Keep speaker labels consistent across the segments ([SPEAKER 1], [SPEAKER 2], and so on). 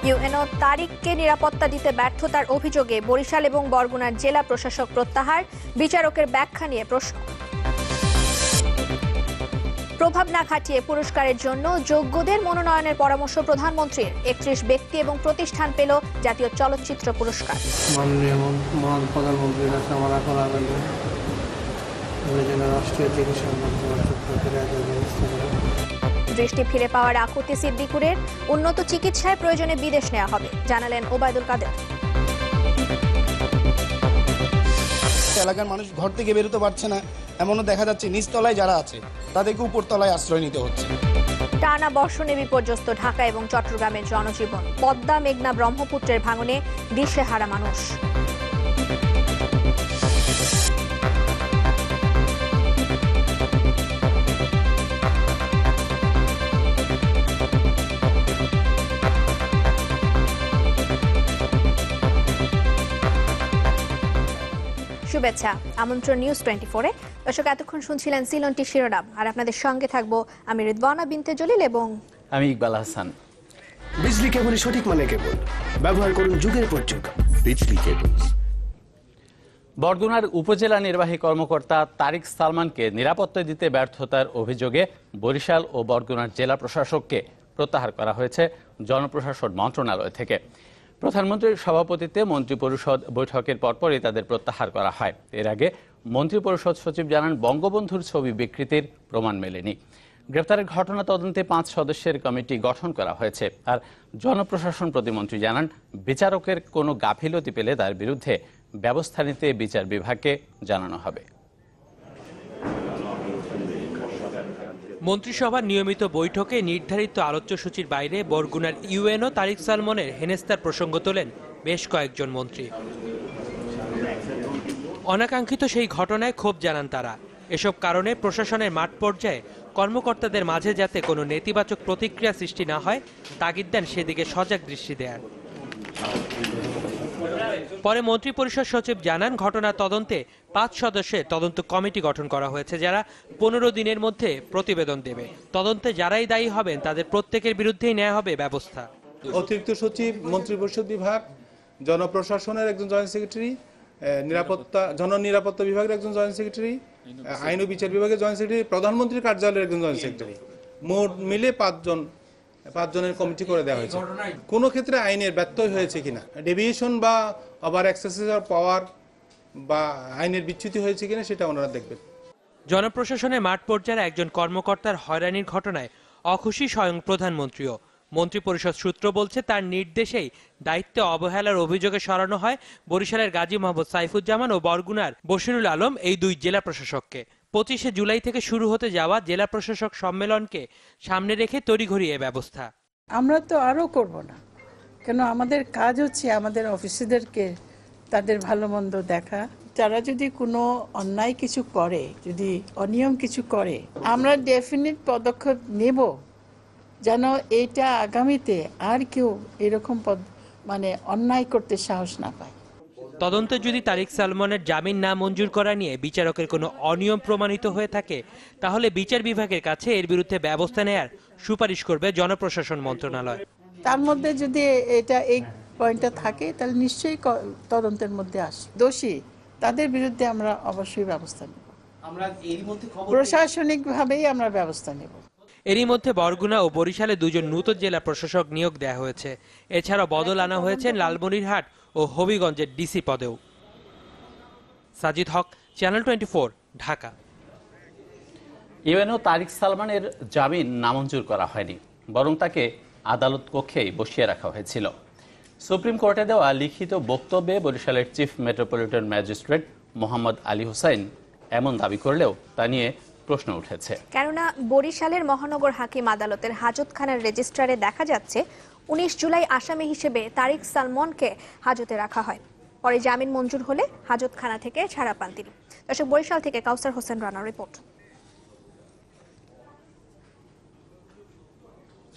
[SPEAKER 1] UNO তারিককে নিরাপত্তা দিতে ব্যর্থতার অভিযোগে বরিশাল এবং বরগুনার জেলা প্রশাসক প্রত্যাহার, বিচারকের ব্যাখ্যা নিয়ে প্রশ্ন। প্রভাব না খাটিয়ে পুরস্কারের জন্য যোগ্যদের মনোনয়নের পরামর্শ প্রধানমন্ত্রীর। 31 ব্যক্তি এবং প্রতিষ্ঠান পেল জাতীয় চলচ্চিত্র পুরস্কার।
[SPEAKER 2] মাননীয় প্রধানমন্ত্রীর কাছে আমার এখন আবেদন, রাষ্ট্রীয় চিকিৎসা
[SPEAKER 1] দৃষ্টি ফিরে পাওয়ার আকুতি সিদ্দিকুরের। উন্নত চিকিৎসায় প্রয়োজনে বিদেশ নেওয়া হবে, জানালেন ওবায়দুল কাদের।
[SPEAKER 3] এলাকার মানুষ ঘর থেকে বেরোতে পারছে না, এমনও দেখা যাচ্ছে নিচতলায় যারা আছে তাদেরকে উপরতলায় আশ্রয় নিতে হচ্ছে।
[SPEAKER 1] টানা বর্ষণে বিপর্যস্ত ঢাকা এবং চট্টগ্রামের জনজীবন। পদ্মা, মেঘনা, ব্রহ্মপুত্রের ভাঙনে দিশেহারা মানুষ। শুভেচ্ছা, আমন্ত্রণ নিউজ 24-এ। দর্শক, এতক্ষণ শুনছিলেন সিলনটি শিরোনাম, আর আপনাদের সঙ্গে থাকবো আমি রিদওয়ানা বিনতে জলিল এবং
[SPEAKER 4] আমি ইকবাল হাসান।
[SPEAKER 5] বিজলি কেবলই সঠিক মানে কেবল, ব্যবহার করুন যুগের পর যুগ বিজলি কেবল।
[SPEAKER 4] বরগুনার উপজেলা নির্বাহী কর্মকর্তা তারিক সালমানকে নিরাপত্তা দিতে ব্যর্থতার অভিযোগে বরিশাল ও বরগুনার জেলা প্রশাসককে প্রত্যাহার করা হয়েছে জনপ্রশাসন মন্ত্রণালয় থেকে। প্রধানমন্ত্রীর সভাপতিত্বে মন্ত্রিপরিষদ বৈঠকের পরপরই তাদের প্রত্যাহার করা হয়। এর আগে মন্ত্রিপরিষদ সচিব জানান, বঙ্গবন্ধুর ছবি বিকৃতির প্রমাণ মেলেনি। গ্রেফতারের ঘটনা তদন্তে 5 সদস্যের কমিটি গঠন করা হয়েছে। আর জনপ্রশাসন প্রতিমন্ত্রী জানান, বিচারকের কোনো গাফিলতি পেলে তার বিরুদ্ধে ব্যবস্থা নিতে বিচার বিভাগকে জানানো হবে।
[SPEAKER 6] মন্ত্রিসভার নিয়মিত বৈঠকে নির্ধারিত আলোচ্যসূচির বাইরে বরগুনার ইউএনও তারিক সালমানের হেনস্তার প্রসঙ্গ তোলেন বেশ কয়েকজন মন্ত্রী। অনাকাঙ্ক্ষিত সেই ঘটনায় ক্ষোভ জানান তারা। এসব কারণে প্রশাসনের মাঠ পর্যায়ে কর্মকর্তাদের মাঝে যাতে কোনো নেতিবাচক প্রতিক্রিয়া সৃষ্টি না হয়, তাগিদ দেন সেদিকে সজাগ দৃষ্টি দেয়ার। পরে মন্ত্রিপরিষদ সচিব জানান, ঘটনা তদন্তে 5 সদস্যের তদন্ত কমিটি গঠন করা হয়েছে, যারা 15 দিনের মধ্যে প্রতিবেদন দেবে। তদন্তে যারাই দায়ী হবেন তাদের প্রত্যেকের বিরুদ্ধেই নেওয়া হবে ব্যবস্থা।
[SPEAKER 7] অতিরিক্ত সচিব, মন্ত্রিপরিষদ বিভাগ, জনপ্রশাসনের একজন জয়েন্ট সেক্রেটারি, জননিরাপত্তা বিভাগের একজন জয়েন্ট সেক্রেটারি, আইন ও বিচার বিভাগের জয়েন্ট সেক্রেটারি, প্রধানমন্ত্রীর কার্যালয়ের একজন জয়েন্ট সেক্রেটারি, মোট মিলে 5 জনের কমিটি করে দেওয়া হয়েছে। কোনো ক্ষেত্রে আইনের ব্যত্যয় হয়েছে কিনা, ডেভিয়েশন বা ওভার এক্সেসিভ পাওয়ার বা আইনের বিচ্যুতি হয়েছে কিনা সেটা ওনারা দেখবেন।
[SPEAKER 6] জনপ্রশাসনের মাঠ পর্যায়ে একজন কর্মকর্তার হয়রানির ঘটনায় অখুশি স্বয়ং প্রধানমন্ত্রীও। মন্ত্রিপরিষদ সূত্র বলছে, তার নির্দেশেই দায়িত্বে অবহেলার অভিযোগে সরানো হয় বরিশালের গাজী মোহাম্মদ সাইফুজ্জামান ও বরগুনার বশিরুল আলম এই 2 জেলা প্রশাসককে। 25 জুলাই থেকে শুরু হতে যাওয়া জেলা প্রশাসক সম্মেলনকে সামনে রেখে তড়িঘড়ি এ ব্যবস্থা।
[SPEAKER 8] আমরা তো আরও করব না, কেন আমাদের কাজ হচ্ছে আমাদের অফিসারদেরকে তাদের ভালো মন্দ দেখা। তারা যদি কোনো অন্যায় কিছু করে, যদি অনিয়ম কিছু করে, আমরা ডেফিনিট পদক্ষেপ নেব যেন এইটা আগামীতে আর কেউ এরকম অন্যায় করতে সাহস না পায়।
[SPEAKER 6] তদন্তে যদি তারিক সালমানের জামিন না মঞ্জুর করা নিয়ে বিচারকের কোনো অনিয়ম প্রমাণিত হয়ে থাকে, তাহলে বিচার বিভাগের কাছে এর বিরুদ্ধে ব্যবস্থা নেয়ার সুপারিশ করবে জনপ্রশাসন মন্ত্রণালয়।
[SPEAKER 8] তার মধ্যে যদি এটা এই পয়েন্টটা থাকে, তাহলে নিশ্চয়ই তদন্তের মধ্যে আসে দোষী, তাদের বিরুদ্ধে আমরা অবশ্যই ব্যবস্থা নেব। প্রশাসনিকভাবেই আমরা ব্যবস্থা নেব।
[SPEAKER 6] এরই মধ্যে বরগুনা ও বরিশালে 2 জন নতুন জেলা প্রশাসক নিয়োগ দেওয়া হয়েছে। এছাড়াও বদল আনা হয়েছে লালমনিরহাট ও হবিগঞ্জের ডিসি পদেও। সাজিদ হক, চ্যানেল 24, ঢাকা।
[SPEAKER 4] ইউএনও তারিক সালমানের জামিন নামঞ্জুর করা হয়নি, বরং তাকে আদালত কক্ষেই বসিয়ে রাখা হয়েছিল। সুপ্রিম কোর্টে দেওয়া লিখিত বক্তব্যে বরিশালের chief metropolitan magistrate Mohammad Ali Hossain এমন দাবি করলেও তা নিয়ে প্রশ্ন উঠেছে।
[SPEAKER 1] কেননা বরিশালের মহানগর হাকিম আদালতের হাজতখানার রেজিস্ট্রারে দেখা যাচ্ছে 19 জুলাই আসামি হিসেবে তারিক সালমানকে হাজতে রাখা হয়। পরে জামিন মঞ্জুর হলে হাজতখানা থেকে ছাড়া পান তিনি। দর্শক, বরিশাল থেকে কাউসার হোসেন রানার রিপোর্ট।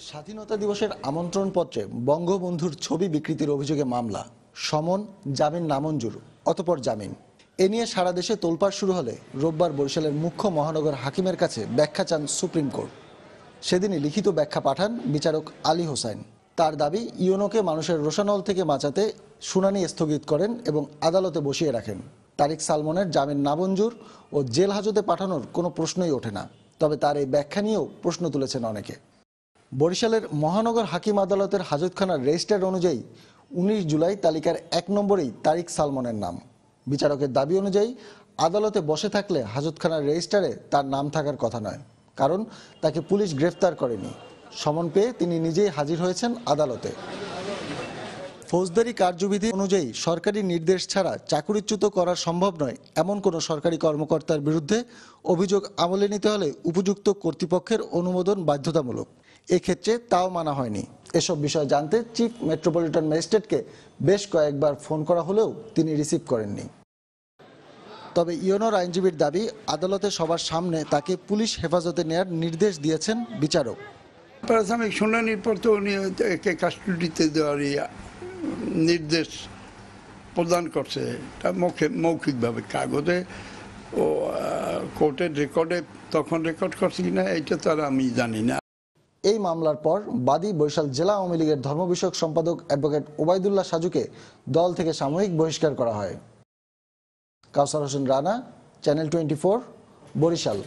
[SPEAKER 9] স্বাধীনতা দিবসের আমন্ত্রণপত্রে বঙ্গবন্ধুর ছবি বিকৃতির অভিযোগে মামলা, সমন, জামিন নামঞ্জুর, অতঃপর জামিন। এ নিয়ে সারা দেশে তোলপাড় শুরু হলে রোববার বরিশালের মুখ্য মহানগর হাকিমের কাছে ব্যাখ্যা চান সুপ্রিম কোর্ট। সেদিনই লিখিত ব্যাখ্যা পাঠান বিচারক আলী হোসাইন। তার দাবি ইউনোকে মানুষের রোষানল থেকে বাঁচাতে শুনানি স্থগিত করেন এবং আদালতে বসিয়ে রাখেন। তারিক সালমনের জামিন নামঞ্জুর ও জেল হাজতে পাঠানোর কোনো প্রশ্নই ওঠে না। তবে তার এই ব্যাখ্যা নিয়েও প্রশ্ন তুলেছেন অনেকে। বরিশালের মহানগর হাকিম আদালতের হাজতখানার রেজিস্টার অনুযায়ী 19 জুলাই তালিকার 1 নম্বরেই তারিক সালমনের নাম। বিচারকের দাবি অনুযায়ী আদালতে বসে থাকলে হাজতখানার রেজিস্টারে তার নাম থাকার কথা নয়, কারণ তাকে পুলিশ গ্রেফতার করেনি। সমন পেয়ে তিনি নিজেই হাজির হয়েছেন আদালতে। ফৌজদারি কার্যবিধি অনুযায়ী সরকারি নির্দেশ ছাড়া চাকরিচ্যুত করা সম্ভব নয় এমন কোনো সরকারি কর্মকর্তার বিরুদ্ধে অভিযোগ আমলে নিতে হলে উপযুক্ত কর্তৃপক্ষের অনুমোদন বাধ্যতামূলক। এক্ষেত্রে তাও মানা হয়নি। এসব বিষয় জানতে চিফ মেট্রোপলিটন ম্যাজিস্ট্রেটকে বেশ কয়েকবার ফোন করা হলেও তিনি রিসিভ করেননি। তবে ইউনোর আইনজীবীর দাবি, আদালতে সবার সামনে তাকে পুলিশ হেফাজতে নেয়ার নির্দেশ দিয়েছেন বিচারক।
[SPEAKER 10] প্রাথমিক শুনানির পর তো উনি একে কাস্টডিতে দেওয়ার নির্দেশ প্রদান করছে, মৌখিকভাবে কাগজে ও কোর্টের রেকর্ডে তখন রেকর্ড করছে কিনা এইটা তো আর আমি জানি না।
[SPEAKER 9] এই মামলার পর বাদী বরিশাল জেলা আওয়ামী লীগের ধর্ম বিষয়ক সম্পাদক অ্যাডভোকেট ওবায়দুল্লাহ সাজুকে দল থেকে সাময়িক বহিষ্কার করা হয়। কাউসার হোসেন রানা, চ্যানেল 24, বরিশাল।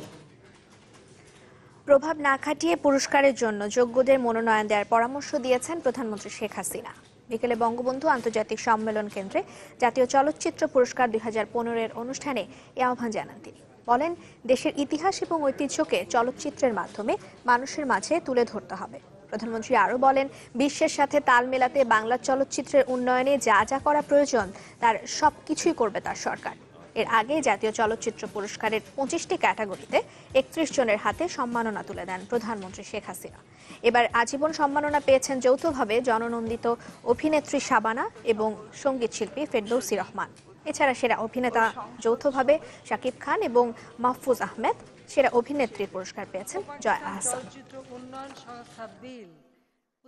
[SPEAKER 1] প্রভাব না খাটিয়ে পুরস্কারের জন্য যোগ্যদের মনোনয়ন দেওয়ার পরামর্শ দিয়েছেন প্রধানমন্ত্রী শেখ হাসিনা। বিকেলে বঙ্গবন্ধু আন্তর্জাতিক সম্মেলন কেন্দ্রে জাতীয় চলচ্চিত্র পুরস্কার 2015-এর অনুষ্ঠানে এ আহ্বান জানান তিনি। বলেন, দেশের ইতিহাস এবং ঐতিহ্যকে চলচ্চিত্রের মাধ্যমে মানুষের মাঝে তুলে ধরতে হবে। প্রধানমন্ত্রী আরও বলেন, বিশ্বের সাথে তাল মেলাতে বাংলা চলচ্চিত্রের উন্নয়নে যা যা করা প্রয়োজন তার সবকিছুই করবে তার সরকার। এর আগে জাতীয় চলচ্চিত্র পুরস্কারের 25টি ক্যাটাগরিতে 31 জনের হাতে সম্মাননা তুলে দেন প্রধানমন্ত্রী শেখ হাসিনা। এবার আজীবন সম্মাননা পেয়েছেন যৌথভাবে জননন্দিত অভিনেত্রী শাবানা এবং সঙ্গীত শিল্পী ফেরদৌসী রহমান। এছাড়া সেরা অভিনেতা যৌথভাবে শাকিব খান এবং মাহফুজ আহমেদ। সেরা অভিনেত্রীর পুরস্কার পেয়েছেন জয়া আহসান।
[SPEAKER 11] চলচ্চিত্র উন্নয়ন সংস্থা বিল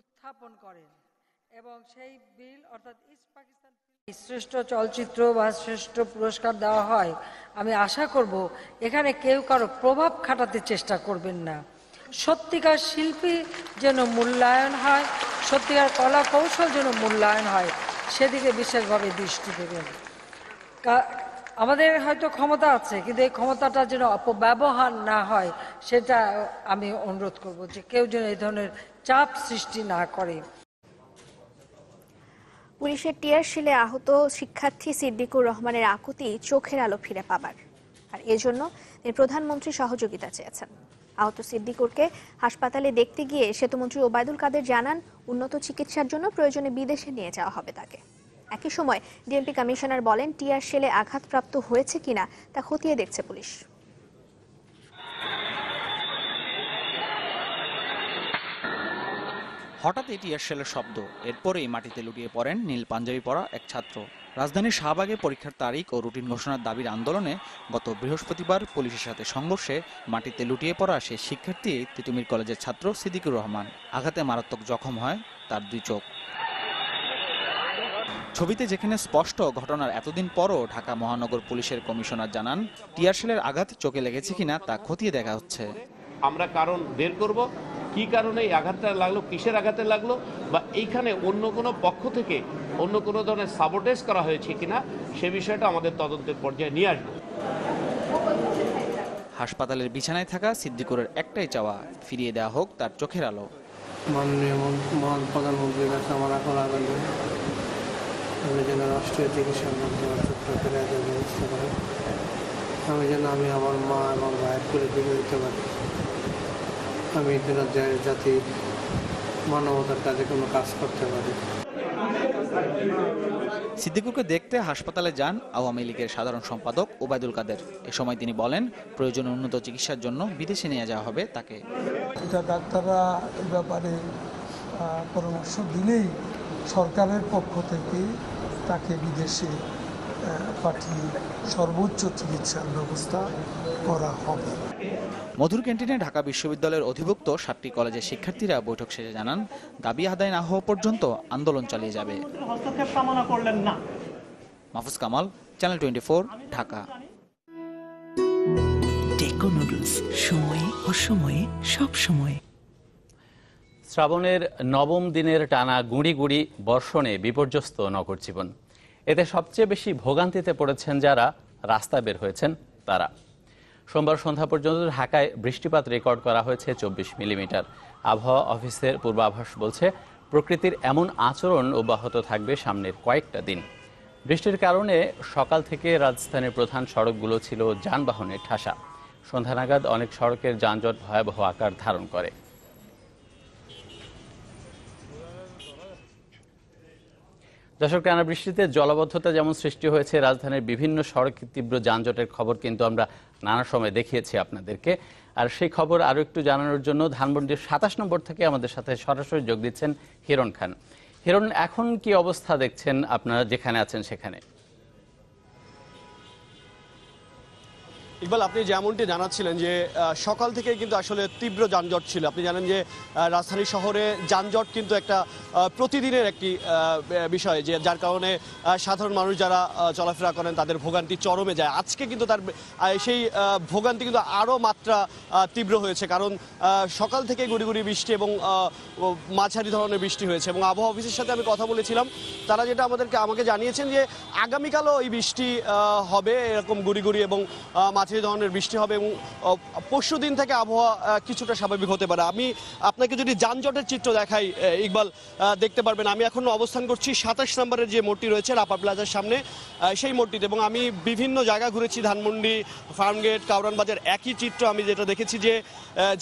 [SPEAKER 11] উত্থাপন করেন এবং সেই বিল অর্থাৎ ইস্ট পাকিস্তান শ্রেষ্ঠ চলচ্চিত্র বা শ্রেষ্ঠ পুরস্কার দেওয়া হয়, আমি আশা করব এখানে কেউ কারো প্রভাব খাটাতে চেষ্টা করবেন না। সত্যিকার শিল্পী যেন মূল্যায়ন হয়, সত্যিকার কলা কৌশল যেন মূল্যায়ন হয়, সেদিকে বিশেষভাবে দৃষ্টি দেবেন। আমাদের হয়তো ক্ষমতা আছে, কিন্তু এই ক্ষমতাটা যেন অপব্যবহার না হয় সেটা আমি অনুরোধ করব, যে কেউ যেন এই ধরনের চাপ সৃষ্টি না করে।
[SPEAKER 1] পুলিশের টিয়ার শিলে আহত শিক্ষার্থী সিদ্দিকুর রহমানের আকুতি চোখের আলো ফিরে পাবার, আর এজন্য তিনি প্রধানমন্ত্রীর সহযোগিতা চেয়েছেন। আহত সিদ্দিকুরকে হাসপাতালে দেখতে গিয়ে সেতুমন্ত্রী ওবায়দুল কাদের জানান, উন্নত চিকিৎসার জন্য প্রয়োজনে বিদেশে নিয়ে যাওয়া হবে তাকে। একই সময় ডিএমপি কমিশনার বলেন, টিয়ার শেলে আঘাতপ্রাপ্ত হয়েছে কিনা তা খতিয়ে দেখছে পুলিশ।
[SPEAKER 12] হঠাৎই টিয়ার শেলের শব্দ, এরপরেই মাটিতে লুটিয়ে পড়েন নীল পাঞ্জাবি পরা এক ছাত্র। রাজধানীর শাহবাগে পরীক্ষার তারিখ ও রুটিন ঘোষণার দাবির আন্দোলনে গত বৃহস্পতিবার পুলিশের সাথে সংঘর্ষে মাটিতে লুটিয়ে পড়া সে শিক্ষার্থী তিতুমির কলেজের ছাত্র সিদ্দিকুর রহমান। আঘাতে মারাত্মক জখম হয় তার 2 চোখ। ছবিতে যেখানে স্পষ্ট, ঘটনার এতদিন পরও ঢাকা মহানগর পুলিশের কমিশনার জানান, টিয়ার শেলের আঘাত চোখে লেগেছে কিনা তা খতিয়ে দেখা হচ্ছে।
[SPEAKER 13] আমরা কারণ বের করব, কি কারণে এই আঘাতটা লাগলো, কিসের আঘাতে লাগলো, বা এইখানে অন্য কোনো পক্ষ থেকে অন্য কোনো ধরনের সাবোটেজ করা হয়েছে কিনা সে বিষয়টা আমাদের তদন্তের পর্যায়ে নিয়ে আসবো।
[SPEAKER 12] হাসপাতালের বিছানায় থাকা সিদ্দিকুরের একটাই চাওয়া, ফিরিয়ে দেওয়া হোক তার চোখের আলো।
[SPEAKER 2] মাননীয় মহান প্রধানমন্ত্রীর কাছে আমার এখন আবেদন, আমি যেন রাষ্ট্রীয় চিকিৎসার মাধ্যমে ছোট্ট ফেলে ব্যবস্থা করেন। আমি যেন আমার মা এবং ভাইয়ের করে ফিরে দিতে পারি। আমি জাতির মানবতার কাজে কোনো কাজ করতে পারি।
[SPEAKER 12] সিদ্দিকুরকে দেখতে হাসপাতালে যান আওয়ামী লীগের সাধারণ সম্পাদক ওবায়দুল কাদের। এ সময় তিনি বলেন, প্রয়োজনে উন্নত চিকিৎসার জন্য বিদেশে নিয়ে যাওয়া হবে তাকে।
[SPEAKER 14] এটা ডাক্তাররা এই ব্যাপারে পরামর্শ দিলেই সরকারের পক্ষ থেকে তাকে বিদেশে পাঠিয়ে সর্বোচ্চ চিকিৎসার ব্যবস্থা করা হবে।
[SPEAKER 12] মধুর ক্যান্টিনে ঢাকা বিশ্ববিদ্যালয়ের অধিভুক্ত 7টি কলেজের শিক্ষার্থীরা বৈঠক শেষে জানান, দাবি আদায় না হওয়া পর্যন্ত আন্দোলন চালিয়ে যাবে। মাহফুজ কামাল, চ্যানেল 24, ঢাকা।
[SPEAKER 15] টেকো নুডলস, সময়ে অসময়ে সব সময়।
[SPEAKER 4] শ্রাবণের নবম দিনের টানা গুঁড়ি গুঁড়ি বর্ষণে বিপর্যস্ত নগর জীবন। এতে সবচেয়ে বেশি ভোগান্তিতে পড়েছেন যারা রাস্তায় বের হয়েছেন তারা। সোমবার সন্ধ্যা পর্যন্ত ঢাকায় বৃষ্টিপাত রেকর্ড করা হয়েছে 24 মিলিমিটার। আবহাওয়া অফিসের পূর্বাভাস বলছে প্রকৃতির এমন আচরণ অব্যাহত থাকবে সামনের কয়েকটা দিন। বৃষ্টির কারণে সকাল থেকে রাজধানীর প্রধান সড়কগুলো ছিল যানবাহনের ঠাসা। সন্ধ্যা নাগাদ অনেক সড়কের যানজট ভয়াবহ আকার ধারণ করে। দর্শক, টানা বৃষ্টিতে জলাবদ্ধতা যেমন সৃষ্টি হয়েছে, রাজধানীর বিভিন্ন সড়কে তীব্র যানজটের খবর কিন্তু আমরা নানা সময় দেখিয়েছি আপনাদেরকে। আর সেই খবর আরও একটু জানানোর জন্য ধানমন্ডির 27 নম্বর থেকে আমাদের সাথে সরাসরি যোগ দিচ্ছেন হিরণ খান। হিরণ, এখন কি অবস্থা দেখছেন আপনারা যেখানে আছেন সেখানে?
[SPEAKER 15] ইকবাল, আপনি যেমনটি জানাচ্ছিলেন যে সকাল থেকে কিন্তু আসলে তীব্র যানজট ছিল। আপনি জানেন যে রাজধানী শহরে যানজট কিন্তু একটা প্রতিদিনের একটি বিষয়, যে যার কারণে সাধারণ মানুষ যারা চলাফেরা করেন তাদের ভোগান্তি চরমে যায়। আজকে কিন্তু তার সেই ভোগান্তি কিন্তু আরও মাত্রা তীব্র হয়েছে, কারণ সকাল থেকে গুড়ি গুড়ি বৃষ্টি এবং মাঝারি ধরনের বৃষ্টি হয়েছে। এবং আবহাওয়া অফিসের সাথে আমি কথা বলেছিলাম, তারা যেটা আমাকে জানিয়েছেন যে আগামীকালও এই বৃষ্টি হবে, এরকম গুড়ি গুড়ি এবং মাঝারি ধরনের বৃষ্টি হবে এবং পরশু দিন থেকে আবহাওয়া কিছুটা স্বাভাবিক হতে পারে। আমি আপনাকে যদি যানজটের চিত্র দেখাই ইকবাল, দেখতে পারবেন আমি এখন অবস্থান করছি 27 নম্বরের যে মোড়টি রয়েছে রাপা প্লাজার সামনে, সেই মোড়টিতে। এবং আমি বিভিন্ন জায়গা ঘুরেছি, ধানমন্ডি, ফার্মগেট, কাউরান বাজার, একই চিত্র আমি যেটা দেখেছি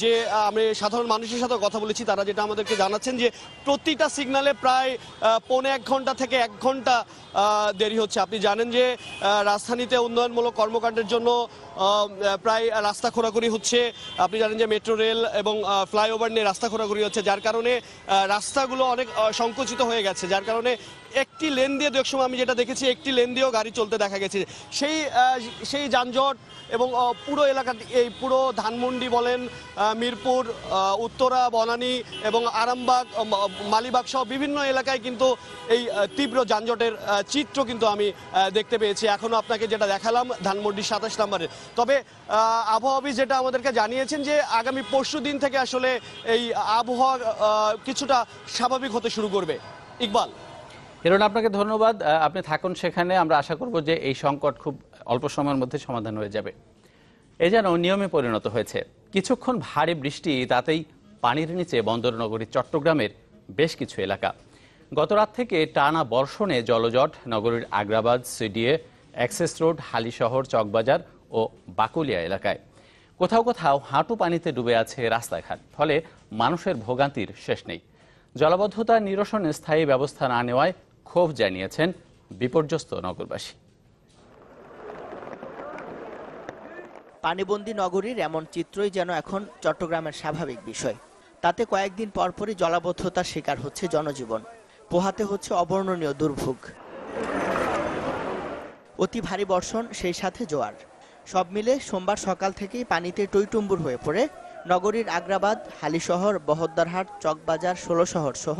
[SPEAKER 15] যে আমি সাধারণ মানুষের সাথে কথা বলেছি, তারা যেটা আমাদেরকে জানাচ্ছেন যে প্রতিটা সিগনালে প্রায় 1.5 ঘন্টা থেকে 1 ঘন্টা দেরি হচ্ছে। আপনি জানেন যে রাজধানীতে উন্নয়নমূলক কর্মকাণ্ডের জন্য প্রায় রাস্তা খোঁড়াখুড়ি হচ্ছে। আপনি জানেন যে মেট্রো রেল এবং ফ্লাইওভার নিয়ে রাস্তা খোঁড়াখুড়ি হচ্ছে, যার কারণে রাস্তাগুলো অনেক সংকুচিত হয়ে গেছে, যার কারণে একটি লেন দিয়ে এক সময় আমি যেটা দেখেছি একটি লেন দিয়েও গাড়ি চলতে দেখা গেছে। সেই যানজট এবং পুরো এলাকা, এই পুরো ধানমন্ডি বলেন, মিরপুর, উত্তরা, বনানী এবং আরামবাগ, মালিবাগ সহ বিভিন্ন এলাকায় কিন্তু এই তীব্র যানজটের চিত্র কিন্তু আমি দেখতে পেয়েছি। এখনও আপনাকে যেটা দেখালাম ধানমন্ডি 27 নম্বরে। তবে আবহাওয়া অফিস যেটা আমাদেরকে জানিয়েছেন যে আগামী পরশু দিন থেকে আসলে এই আবহাওয়া কিছুটা স্বাভাবিক হতে শুরু করবে। ইকবাল।
[SPEAKER 4] হিরণ, আপনাকে ধন্যবাদ। আপনি থাকুন সেখানে। আমরা আশা করব যে এই সংকট খুব অল্প সময়ের মধ্যে সমাধান হয়ে যাবে। এ যেন নিয়মে পরিণত হয়েছে। কিছুক্ষণ ভারী বৃষ্টি, তাতেই পানির নিচে বন্দরনগরী চট্টগ্রামের বেশ কিছু এলাকা। গত রাত থেকে টানা বর্ষণে জলজট নগরীর Agrabad, CDA, access road, Halishahar, Chawkbazar ও বাকুলিয়া এলাকায়। কোথাও কোথাও হাঁটু পানিতে ডুবে আছে রাস্তাঘাট, ফলে মানুষের ভোগান্তির শেষ নেই। জলাবদ্ধতা নিরসনে স্থায়ী ব্যবস্থা না নেওয়ায় ক্ষোভ জানিয়েছেন বিপর্যস্ত নগরবাসী।
[SPEAKER 16] পানিবন্দী নগরীর এমন চিত্রই যেন এখন চট্টগ্রামের স্বাভাবিক বিষয়। তাতে কয়েকদিন পরপরই জলাবদ্ধতার শিকার হচ্ছে জনজীবন, পোহাতে হচ্ছে অবর্ণনীয় দুর্ভোগ। অতি ভারী বর্ষণ, সেই সাথে জোয়ার, সব মিলে সোমবার সকাল থেকেই পানিতে টইটুম্বুর হয়ে পড়ে নগরীর আগ্রাবাদ, হালিশহর, বহদ্দারহাট, চকবাজার, 16 শহর সহ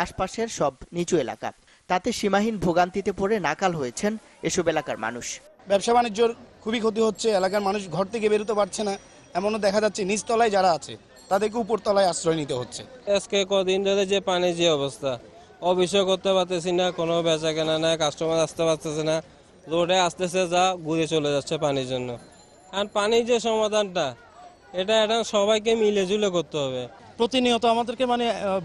[SPEAKER 16] আশপাশের সব নিচু এলাকা। তাতে সীমাহীন ভোগান্তিতে পড়ে নাকাল হয়েছেন এসব এলাকার মানুষ।
[SPEAKER 3] ব্যবসা বাণিজ্যর খুবই ক্ষতি হচ্ছে, এলাকার মানুষ ঘর থেকে বেরোতে পারছে না। এমনও দেখা যাচ্ছে নিচতলায় যারা আছে তাদেরকে উপরতলায় আশ্রয় নিতে হচ্ছে।
[SPEAKER 17] আজকে কদিন ধরে যে পানির যে অবস্থা, অফিসও করতে পারতেছি না, কোনো বেচা কেনা নাই, কাস্টমার আসতে পারতেছে না, রোডে আসতেছে যা ঘুরে চলে যাচ্ছে পানির জন্য। আর পানির যে সমাধানটা, এটা সবাইকে মিলে ঝুলে করতে হবে।
[SPEAKER 18] প্রতিনিয়ত আমাদেরকে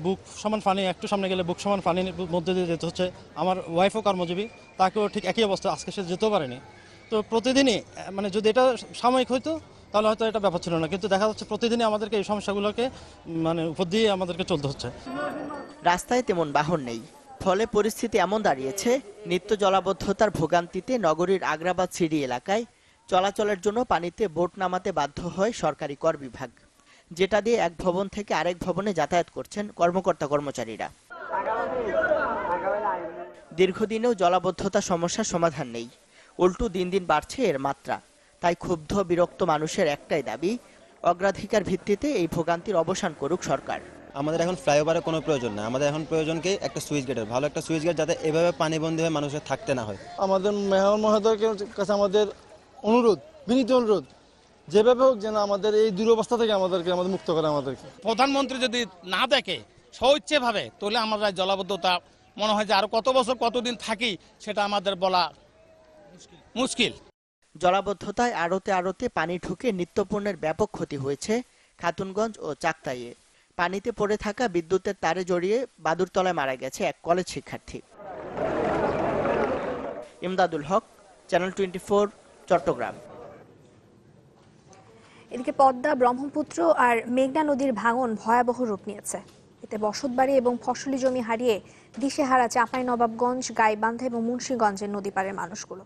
[SPEAKER 18] বুক সমান পানি, একটু সামনে গেলে বুক সমান পানির মধ্যে দিয়ে যেতে হচ্ছে। আমার ওয়াইফও কর্মজীবী, তাকেও ঠিক একই অবস্থা, আজকে সে যেতেও পারেনি। তো প্রতিদিনই যদি এটা সাময়িক হইতো তাহলে হয়তো এটা ব্যাপার ছিল না, কিন্তু দেখা যাচ্ছে প্রতিদিনই আমাদেরকে এই সমস্যাগুলোকে উপর দিয়ে আমাদেরকে চলতে হচ্ছে।
[SPEAKER 16] রাস্তায় তেমন বাহন নেই, ফলে পরিস্থিতি এমন দাঁড়িয়েছে নিত্য জলাবদ্ধতার ভোগান্তিতে নগরীর আগ্রাবাদ সিডি এলাকায় চলাচলের জন্য পানিতে বোট নামাতে বাধ্য হয় সরকারি কর বিভাগ, যেটা দিয়ে এক ভবন থেকে আরেক ভবনে যাতায়াত করছেন কর্মকর্তা কর্মচারীরা। দীর্ঘদিনেও জলাবদ্ধতা সমস্যার সমাধান নেই, উল্টো দিন দিন বাড়ছে এর মাত্রা। তাই ক্ষুব্ধ বিরক্ত মানুষের একটাই দাবি, অগ্রাধিকার ভিত্তিতে এই ভোগান্তির অবসান করুক সরকার।
[SPEAKER 19] আমাদের এখন ফ্লাইওভারের কোনো প্রয়োজন নাই, আমাদের এখন প্রয়োজনকে একটা সুইচ গেটের, ভালো একটা সুইচ গেট, যাতে এভাবে পানিবন্দী হয়ে মানুষের থাকতে না হয়।
[SPEAKER 18] আমাদের মেয়র মহোদয়ের কাছে আমাদের অনুরোধ, বিনীত অনুরোধ, যেভাবে হোক যেন আমাদের এই দুরবস্থা থেকে আমাদের মুক্ত করে। আমাদেরকে
[SPEAKER 3] প্রধানমন্ত্রী যদি না দেখে
[SPEAKER 20] স্বইচ্ছেভাবে, তাহলে আমরা জলাবদ্ধতা মনে হয় যে আরো কত বছর কতদিন থাকি সেটা আমাদের বলা মুশকিল।
[SPEAKER 16] জলাবদ্ধতায় আড়তে আড়তে পানি ঢুকে নিত্যপণ্যের ব্যাপক ক্ষতি হয়েছে খাতুনগঞ্জ ও চাকতাইয়ে। পানিতে পড়ে থাকা বিদ্যুতের তারে জড়িয়ে বাদুরতলায় মারা গেছে এক কলেজ শিক্ষার্থী। ইমদাদুল হক, চ্যানেল 24, চট্টগ্রাম।
[SPEAKER 1] এদিকে পদ্মা, ব্রহ্মপুত্র আর মেঘনা নদীর ভাঙন ভয়াবহ রূপ নিয়েছে। এতে বসতবাড়ি এবং ফসলি জমি হারিয়ে দিশেহারা চাঁপাইনবাবগঞ্জ, গাইবান্ধা এবং মুন্সিগঞ্জের নদীপাড়ের মানুষগুলো।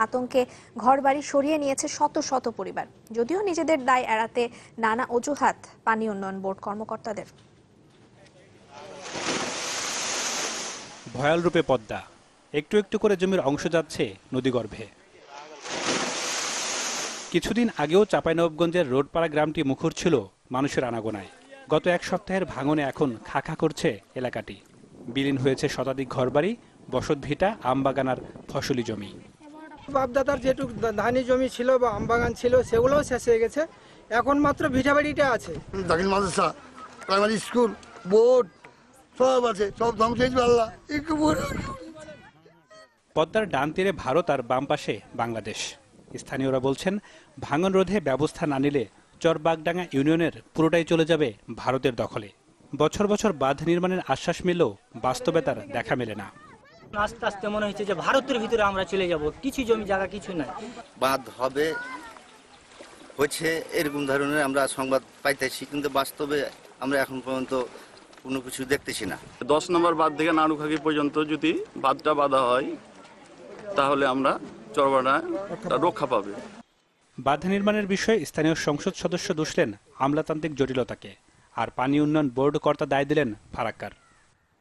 [SPEAKER 1] আতঙ্কে ঘরবাড়ি সরিয়ে নিয়েছে শত শত পরিবার, যদিও নিজেদের দায় এড়াতে নানা অজুহাত পানি উন্নয়ন বোর্ড কর্মকর্তাদের।
[SPEAKER 21] ভয়াল রূপে পদ্মা, একটু একটু করে জমির অংশ যাচ্ছে নদীগর্ভে। কিছুদিন আগেও চাঁপাইনবাবগঞ্জের রোডপাড়া গ্রামটি মুখর ছিল মানুষের আনাগোনায়। গত এক সপ্তাহের ভাঙনে এখন খাখা করছে এলাকাটি। বিলীন হয়েছে শতাধিক ঘরবাড়ি, বসতভিটা, আমবাগান আর ফসলি জমি।
[SPEAKER 22] বাপদাদার যেটুকু ধানি জমি ছিল বা আমবাগান ছিল সেগুলোও শেষ হয়ে গেছে, এখন মাত্র ভিটাবাড়িটা আছে।
[SPEAKER 23] দাখিল মাদ্রাসা, প্রাইমারি স্কুল, বোর্ড সব আছে, সব ধ্বংস হয়েছে। আল্লাহ
[SPEAKER 21] পদ্মার ডান তীরে ভারত আর বাম পাশে বাংলাদেশ। স্থানীয়রা বলছেন, ভাঙন রোধে ব্যবস্থা না নিলে চরবাগডাঙ্গা ইউনিয়নের পুরোটাই চলে যাবে ভারতের দখলে। বছর বছর বাঁধ নির্মাণের আশ্বাস মিললেও বাস্তবে তার দেখা মেলে না।
[SPEAKER 24] আস্তে আস্তে মনে হচ্ছে যে ভারতের ভিতরে আমরা চলে যাব, কিছু জমি জায়গা কিছু নাই।
[SPEAKER 25] বাঁধ হবে হচ্ছে এরকম ধরনের আমরা সংবাদ পাইতেছি, কিন্তু বাস্তবে আমরা এখন পর্যন্ত কোনো কিছু দেখতেছি না।
[SPEAKER 26] 10 নম্বর বাঁধ থেকে নাড়ুখাকি পর্যন্ত যদি বাঁধটা বাঁধা হয় তাহলে আমরা চরবাড়া রক্ষা পাবে।
[SPEAKER 21] বাঁধ নির্মাণের বিষয়ে স্থানীয় সংসদ সদস্য দুষলেন আমলাতান্ত্রিক জটিলতাকে, আর পানি উন্নয়ন বোর্ড কর্তা দায় দিলেন ফারাক্কার।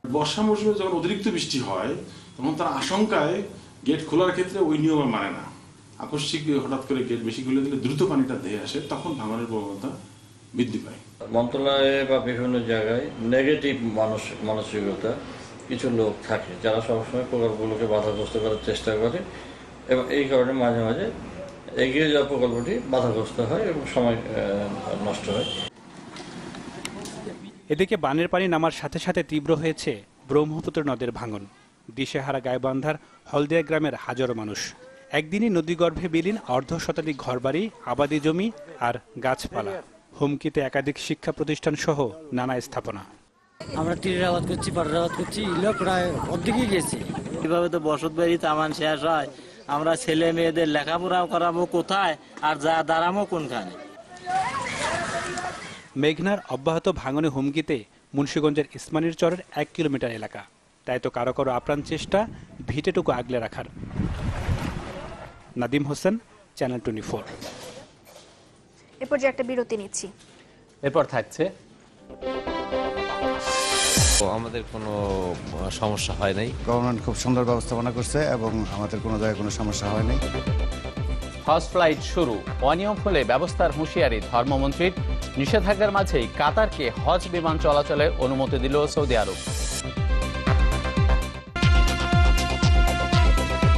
[SPEAKER 27] বর্ষা মৌসুমে যখন অতিরিক্ত বৃষ্টি হয় তখন তার আশঙ্কায় গেট খোলার ক্ষেত্রে ওই নিয়ম মানে না। আকস্মিক হঠাৎ করে গেট বেশি খুলে দিলে দ্রুত পানিটা ধেয়ে আসে, তখন ভাঙনের প্রবণতা বৃদ্ধি পায়।
[SPEAKER 28] মন্ত্রণালয়ে বা বিভিন্ন জায়গায় নেগেটিভ মানসিকতা কিছু লোক থাকে যারা সবসময় প্রকল্পগুলোকে বাধাগ্রস্ত করার চেষ্টা করে, এবং এই কারণে মাঝে মাঝে এগিয়ে যাওয়া প্রকল্পটি বাধাগ্রস্ত হয় এবং সময় নষ্ট হয়।
[SPEAKER 21] এদিকে বানের পানি নামার সাথে সাথে তীব্র হয়েছে ব্রহ্মপুত্র নদের ভাঙন। দিশেহারা গাইবান্ধার হলদিয়া গ্রামের হাজারো মানুষ। একদিনই নদীগর্ভে বিলীন অর্ধশতাধিক ঘরবাড়ি, আবাদি জমি আর গাছপালা। হুমকিতে একাধিক শিক্ষা প্রতিষ্ঠান সহ নানা স্থাপনা।
[SPEAKER 24] আমরা তীরের আবাদ করছি, পাটের আবাদ করছি, এগুলো প্রায় অর্ধেকই গেছে।
[SPEAKER 29] কিভাবে তো বসত বাড়ি তামান শেষ হয়, আমরা ছেলে মেয়েদের লেখাপড়া করাবো কোথায় আর যা দাঁড়াবো কোনখানে?
[SPEAKER 21] মেঘনার অব্যাহত ভাঙনে হুমকিতে মুন্সিগঞ্জের ইসমানির চরের 1 কিলোমিটার এলাকা। তাই তো কারো কারো আপ্রাণ চেষ্টা ভিটেটুকু আগলে রাখার। নাদিম হোসেন, চ্যানেল 24।
[SPEAKER 1] এরপর যে একটা বিরতি নিচ্ছি,
[SPEAKER 4] এরপর থাকছে
[SPEAKER 30] আমাদের কোনো সমস্যা হয় নাই।
[SPEAKER 31] গভর্নমেন্ট খুব সুন্দর ব্যবস্থাপনা করছে এবং আমাদের কোনো জায়গায় কোনো সমস্যা হয় নাই।
[SPEAKER 4] হজ ফ্লাইট শুরু, অনিয়ম হলে ব্যবস্থার হুঁশিয়ারি ধর্মমন্ত্রীর। নিষেধাজ্ঞার মাঝেই কাতারকে হজ বিমান চলাচলের অনুমতি দিল সৌদি আরব।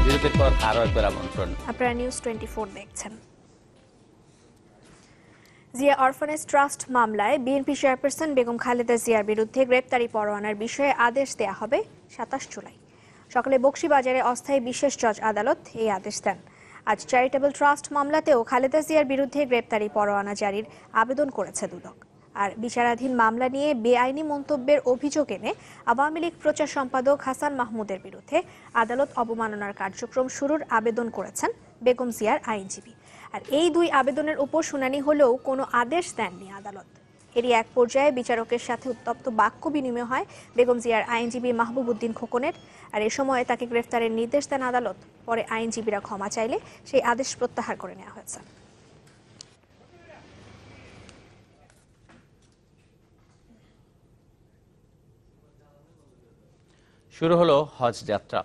[SPEAKER 4] বিরতির পর আরো একবার আমন্ত্রণ।
[SPEAKER 1] আপনারা নিউজ 24 দেখছেন। জিয়া অরফানেজ ট্রাস্ট মামলায় বিএনপি চেয়ারপারসন বেগম খালেদা জিয়ার বিরুদ্ধে গ্রেপ্তারি পরোয়ানার বিষয়ে আদেশ দেয়া হবে 27 জুলাই। সকালে বকশীবাজারে অস্থায়ী বিশেষ জজ আদালত এই আদেশ দেন। আজ চ্যারিটেবল ট্রাস্ট মামলাতেও খালেদা জিয়ার বিরুদ্ধে গ্রেপ্তারি পরোয়ানা জারির আবেদন করেছে দুদক। আর বিচারাধীন মামলা নিয়ে বেআইনি মন্তব্যের অভিযোগ এনে আওয়ামী লীগ প্রচার সম্পাদক হাসান মাহমুদের বিরুদ্ধে আদালত অবমাননার কার্যক্রম শুরুর আবেদন করেছেন বেগম জিয়ার আইনজীবী। আর এই দুই আবেদনের উপর শুনানি হলেও কোনো আদেশ দেননি আদালত। এরই এক পর্যায়ে বিচারকের সাথে উত্তপ্ত বাক্য বিনিময় হয় বেগম জিয়ার আইনজীবী মাহবুব উদ্দিন খোকনের। আর এ সময় তাকে গ্রেফতারের নির্দেশ দেন আদালত। পরে আইনজীবীরা ক্ষমা চাইলে সেই আদেশ প্রত্যাহার করে নেওয়া হয়েছে।
[SPEAKER 4] শুরু হলো হজ যাত্রা।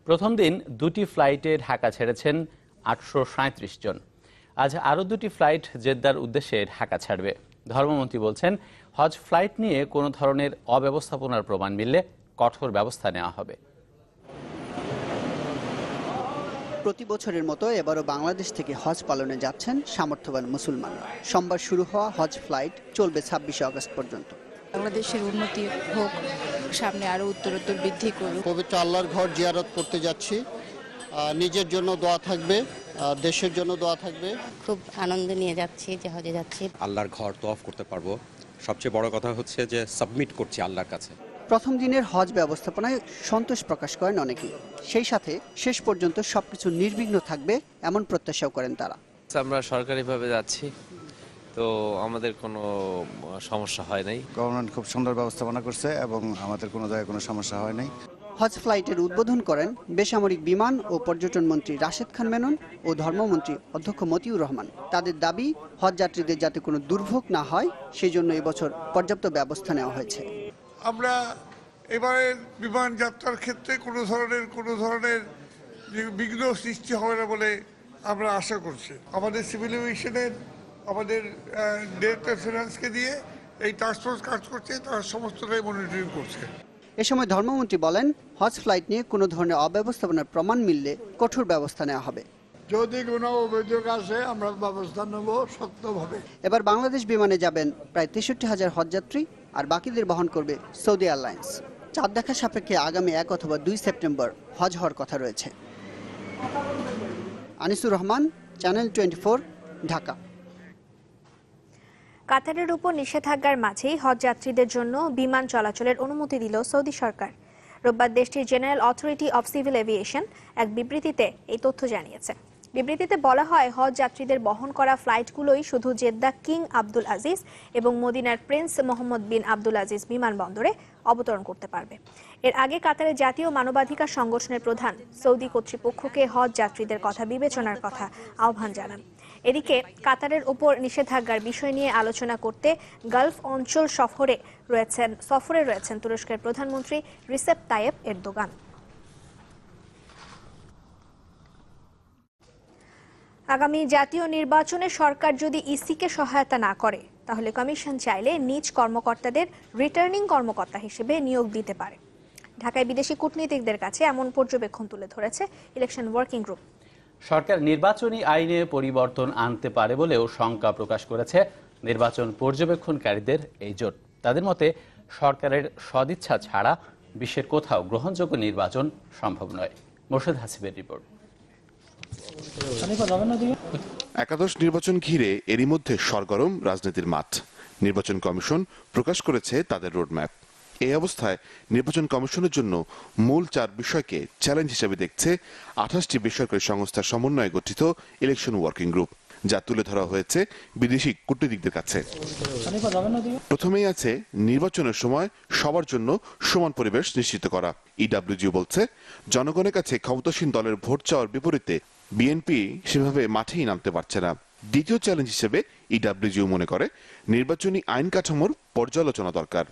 [SPEAKER 4] প্রথম দিন দুটি ফ্লাইটে ঢাকা ছেড়েছেন 837 জন। আজ আরও দুটি ফ্লাইট জেদ্দার উদ্দেশ্যে ঢাকা ছাড়বে। ধর্মমন্ত্রী বলছেন, হজ ফ্লাইট নিয়ে কোনো ধরনের অব্যবস্থাপনার প্রমাণ মিললে কঠোর ব্যবস্থা নেওয়া হবে।
[SPEAKER 32] প্রতি বছরের মতো এবারও বাংলাদেশ থেকে হজ পালনে যাচ্ছেন সামর্থ্যবান মুসলমানরা। সোমবার শুরু হওয়া হজ ফ্লাইট চলবে 26 আগস্ট পর্যন্ত।
[SPEAKER 2] বাংলাদেশের উন্নতি হোক, সামনে আরো উত্তরোত্তর বৃদ্ধি করুক।
[SPEAKER 32] পবিত্র আল্লাহর ঘর জিয়ারত করতে যাচ্ছি, নিজের জন্য দোয়া থাকবে, দেশের জন্য দোয়া থাকবে।
[SPEAKER 2] খুব আনন্দ নিয়ে যাচ্ছি যে হজে যাচ্ছি।
[SPEAKER 5] আল্লাহর ঘর তওয়াফ করতে পারবো। সবচেয়ে বড় কথা হচ্ছে যে সাবমিট করছি আল্লাহর কাছে।
[SPEAKER 32] প্রথম দিনের হজ ব্যবস্থাপনায় সন্তোষ প্রকাশ করেন অনেকেই, সেই সাথে শেষ পর্যন্ত সবকিছু নির্বিঘ্ন থাকবে এমন প্রত্যাশাও করেন তারা।
[SPEAKER 30] আমরা সরকারিভাবে যাচ্ছি, তো আমাদের কোনো সমস্যা হয় নাই।
[SPEAKER 31] গভর্নমেন্ট খুব সুন্দর ব্যবস্থাপনা করছে এবং আমাদের কোনো জায়গায় কোনো সমস্যা হয় নাই।
[SPEAKER 32] হজ ফ্লাইটের উদ্বোধন করেন বেসামরিক বিমান ও পর্যটন মন্ত্রী রাশেদ খান মেনন ও ধর্মমন্ত্রী অধ্যক্ষ মতিউর রহমান। তাদের দাবি, হজ যাত্রীদের যাতে কোনো দুর্ভোগ না হয় সেই জন্য এবছর পর্যাপ্ত ব্যবস্থা নেওয়া হয়েছে।
[SPEAKER 23] আমরা এবারে বিমান যাত্রার ক্ষেত্রে কোনো ধরনের বিঘ্ন সৃষ্টি হবে না বলে আমরা আশা করছি। আমাদের সিভিল এভিয়েশনের আমাদের ডিরেক্টর ফিনান্সকে দিয়ে এই টাস্কফোর্স কাজ করছে, তারা সমস্তটাই মনিটরিং করছে।
[SPEAKER 32] এ সময় ধর্মমন্ত্রী বলেন, হজ ফ্লাইট নিয়ে কোনো ধরনের অব্যবস্থাপনার প্রমাণ মিললে কঠোর ব্যবস্থা নেওয়া হবে।
[SPEAKER 23] যদি কোনো অভিযোগ আসে আমরা ব্যবস্থা নেব শক্তভাবে।
[SPEAKER 32] এবার বাংলাদেশ বিমানে যাবেন প্রায় 63,000 হজযাত্রী, আর বাকিদের বহন করবে সৌদি এয়ারলাইন্স। চাঁদ দেখা সাপেক্ষে আগামী 1 অথবা 2 সেপ্টেম্বর হজ হওয়ার কথা রয়েছে। আনিসুর রহমান, চ্যানেল 24, ঢাকা।
[SPEAKER 1] কাতারের উপর নিষেধাজ্ঞার মাঝেই হজ যাত্রীদের জন্য বিমান চলাচলের অনুমতি দিল সৌদি সরকার। রোববার দেশটির general authority of civil aviation এক বিবৃতিতে এই তথ্য জানিয়েছে। বিবৃতিতে বলা হয়, হজ যাত্রীদের বহন করা ফ্লাইটগুলোই শুধু জেদ্দা কিং আব্দুল আজিজ এবং মদিনার প্রিন্স মোহাম্মদ বিন আব্দুল আজিজ বিমানবন্দরে অবতরণ করতে পারবে। এর আগে কাতারের জাতীয় মানবাধিকার সংগঠনের প্রধান সৌদি কর্তৃপক্ষকে হজ যাত্রীদের কথা বিবেচনার কথা আহ্বান জানান। এদিকে কাতারের ওপর নিষেধাজ্ঞার বিষয় নিয়ে আলোচনা করতে গালফ অঞ্চল সফরে রয়েছেন তুরস্কের প্রধানমন্ত্রী রিসেপ তাইয়েপ এরদোগান। আগামী জাতীয় নির্বাচনে সরকার যদি ইসিকে সহায়তা না করে, তাহলে কমিশন চাইলে নিজ কর্মকর্তাদের রিটার্নিং কর্মকর্তা হিসেবে নিয়োগ দিতে পারে। ঢাকায় বিদেশি কূটনীতিকদের কাছে এমন পর্যবেক্ষণ তুলে ধরেছে ইলেকশন ওয়ার্কিং গ্রুপ।
[SPEAKER 4] সরকার নির্বাচনী আইনে পরিবর্তন আনতে পারে বলেও শঙ্কা প্রকাশ করেছে নির্বাচন পর্যবেক্ষণকারীদের এই জোট। তাদের মতে, সরকারের সদিচ্ছা ছাড়া বিশ্বের কোথাও গ্রহণযোগ্য নির্বাচন সম্ভব নয়। মোর্শেদ হাসিবের রিপোর্ট।
[SPEAKER 6] একাদশ নির্বাচন ঘিরে এরই মধ্যে সরগরম রাজনীতির মাঠ। নির্বাচন কমিশন প্রকাশ করেছে তাদের রোডম্যাপ। এই অবস্থায় নির্বাচন কমিশনের জন্য মূল 4 বিষয়কে চ্যালেঞ্জ হিসেবে দেখছে 28টি বেসরকারি সংস্থার সমন্বয়ে গঠিত ইলেকশন ওয়ার্কিং গ্রুপ, যা তুলে ধরা হয়েছে বিদেশি কূটনীতিকদের কাছে। প্রথমেই আছে নির্বাচনের সময় সবার জন্য সমান পরিবেশ নিশ্চিত করা। ইডব্লিউজিও বলছে, জনগণের কাছে ক্ষমতাসীন দলের ভোট চাওয়ার বিপরীতে বিএনপি সেভাবে মাঠেই নামতে পারছে না। দ্বিতীয় চ্যালেঞ্জ হিসেবে ইডব্লিউজিও মনে করে নির্বাচনী আইন কাঠামোর পর্যালোচনা দরকার।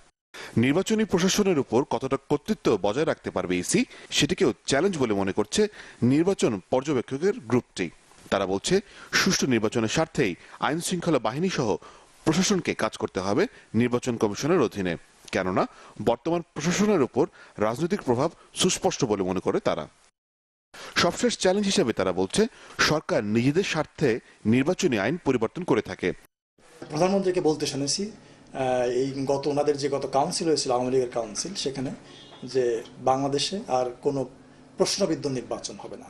[SPEAKER 6] নির্বাচনী প্রশাসনের উপর কতটা কর্তৃত্ব বজায় রাখতে পারবে ইসি, সেটিকেও চ্যালেঞ্জ বলে মনে করছে নির্বাচন পর্যবেক্ষকের গ্রুপটি। তারা বলছে, সুষ্ঠু নির্বাচনের স্বার্থেই আইন শৃঙ্খলা বাহিনী সহ প্রশাসনকে কাজ করতে হবে নির্বাচন কমিশনের অধীনে, কেননা বর্তমান প্রশাসনের উপর রাজনৈতিক প্রভাব সুস্পষ্ট বলে মনে করে তারা। সবশেষ চ্যালেঞ্জ হিসেবে তারা বলছে, সরকার নিজেদের স্বার্থে নির্বাচনী আইন পরিবর্তন করে থাকে।
[SPEAKER 7] প্রধানমন্ত্রীকে বলতে শুনেছি এই ওনাদের যে গত কাউন্সিল হয়েছিল, আওয়ামী লীগের কাউন্সিল, সেখানে যে বাংলাদেশে আর কোনো প্রশ্নবিদ্ধ নির্বাচন হবে না।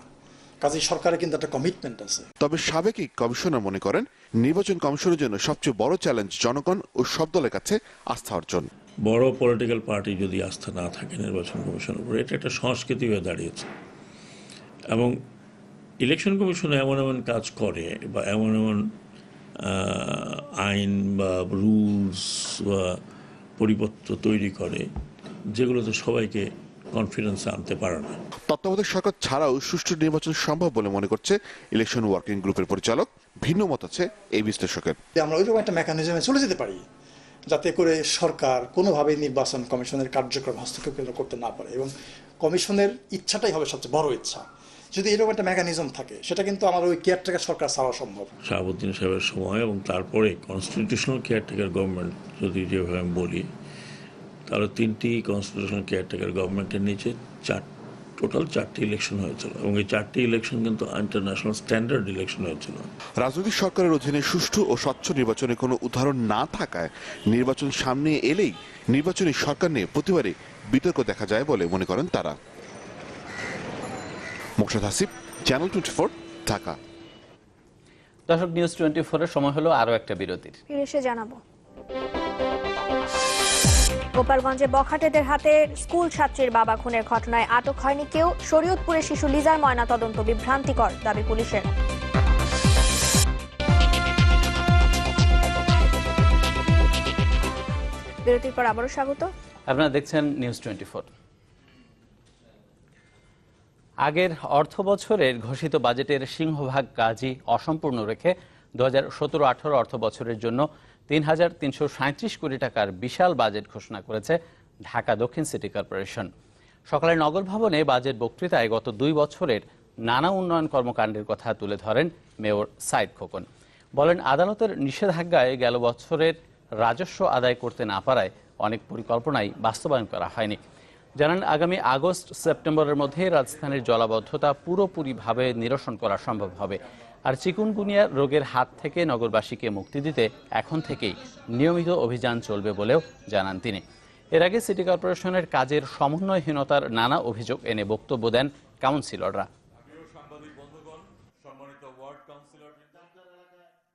[SPEAKER 7] কাজেই সরকারের কিন্তু একটা কমিটমেন্ট আছে।
[SPEAKER 6] তবে সাবেক কমিশনার মনে করেন, নির্বাচন কমিশনের জন্য সবচেয়ে বড় চ্যালেঞ্জ জনগণ ও সব দলের কাছে আস্থা অর্জন।
[SPEAKER 8] বড় পলিটিক্যাল পার্টি যদি আস্থা না থাকে নির্বাচন কমিশনের উপর, এটা একটা সংস্কৃতি হয়ে দাঁড়িয়েছে। এবং ইলেকশন কমিশন এমন কাজ করে বা এমন আইন বা রুলস বা পরিপত্র তৈরি করে যেগুলোতে সবাইকে কনফিডেন্সে আনতে পারে না।
[SPEAKER 6] তত্ত্বাবধায়ক সরকার ছাড়াও সুষ্ঠু নির্বাচন সম্ভব বলে মনে করছে ইলেকশন ওয়ার্কিং গ্রুপের পরিচালক। ভিন্ন মত আছে এই বিশ্লেষকের।
[SPEAKER 7] আমরা ওইরকম একটা মেকানিজমে চলে যেতে পারি যাতে করে সরকার কোনোভাবেই নির্বাচন কমিশনের কার্যক্রম হস্তক্ষেপ করতে না পারে, এবং কমিশনের ইচ্ছাটাই হবে সবচেয়ে বড় ইচ্ছা। যদি এরকম একটা মেকানিজম থাকে, সেটা কিন্তু আমার ওই কেয়ারটেকার সরকার ছাড়া সম্ভব।
[SPEAKER 8] শাহাবুদ্দিন সাহেবের সময় এবং তারপরে কনস্টিটিউশনাল কেয়ারটেকার গভর্নমেন্ট যদি যেভাবে আমি বলি, তাহলে 3টি কনস্টিটিউশনাল কেয়ারটেকার গভর্নমেন্টের নিচে 4 টোটাল 4টি ইলেকশন হয়েছিল এবং এই 4টি ইলেকশন কিন্তু ইন্টারন্যাশনাল স্ট্যান্ডার্ড ইলেকশন হয়েছিল।
[SPEAKER 6] রাজনৈতিক সরকারের অধীনে সুষ্ঠু ও স্বচ্ছ নির্বাচনের কোনো উদাহরণ না থাকায় নির্বাচন সামনে এলেই নির্বাচনী সরকার নিয়ে প্রতিবারই বিতর্ক দেখা যায় বলে মনে করেন তারা। মোকসাদ হাসিব, চ্যানেল 24, ঢাকা।
[SPEAKER 4] দর্শক, নিউজ 24 এর সময় হলো আরো একটা বিরতির।
[SPEAKER 1] ফিরে এসে জানাবো। গোপালগঞ্জে বখাটেদের হাতে স্কুল ছাত্রীর বাবা খুনের ঘটনায় আটক হয়নি কেউ। শরীয়তপুরে শিশু লিজার ময়নাতদন্ত বিভ্রান্তিকর, দাবি পুলিশের। বিরতির পর আবারও স্বাগত।
[SPEAKER 4] আপনারা দেখছেন নিউজ 24। আগের অর্থ বছরের ঘোষিত বাজেটের সিংহভাগ কাজই অসম্পূর্ণ রেখে 2017-18 অর্থ বছরের জন্য 3,337 কোটি টাকার বিশাল বাজেট ঘোষণা করেছে ঢাকা দক্ষিণ সিটি কর্পোরেশন। সকালে নগর ভবনে বাজেট বক্তৃতায় গত 2 বছরের নানা উন্নয়ন কর্মকাণ্ডের কথা তুলে ধরেন মেয়র সাইদ খোকন। বলেন, আদালতের নিষেধাজ্ঞায় গেল বছরের রাজস্ব আদায় করতে না পারায় অনেক পরিকল্পনাই বাস্তবায়ন করা হয়নি। জানান, আগামী আগস্ট-সেপ্টেম্বরের মধ্যে রাজধানীর জলাবদ্ধতা পুরোপুরিভাবে নিরসন করা সম্ভব হবে। আর চিকুনগুনিয়া রোগের হাত থেকে নগরবাসীকে মুক্তি দিতে এখন থেকেই নিয়মিত অভিযান চলবে বলেও জানান তিনি। এর আগে সিটি কর্পোরেশনের কাজের সমন্বয়হীনতার নানা অভিযোগ এনে বক্তব্য দেন কাউন্সিলররা।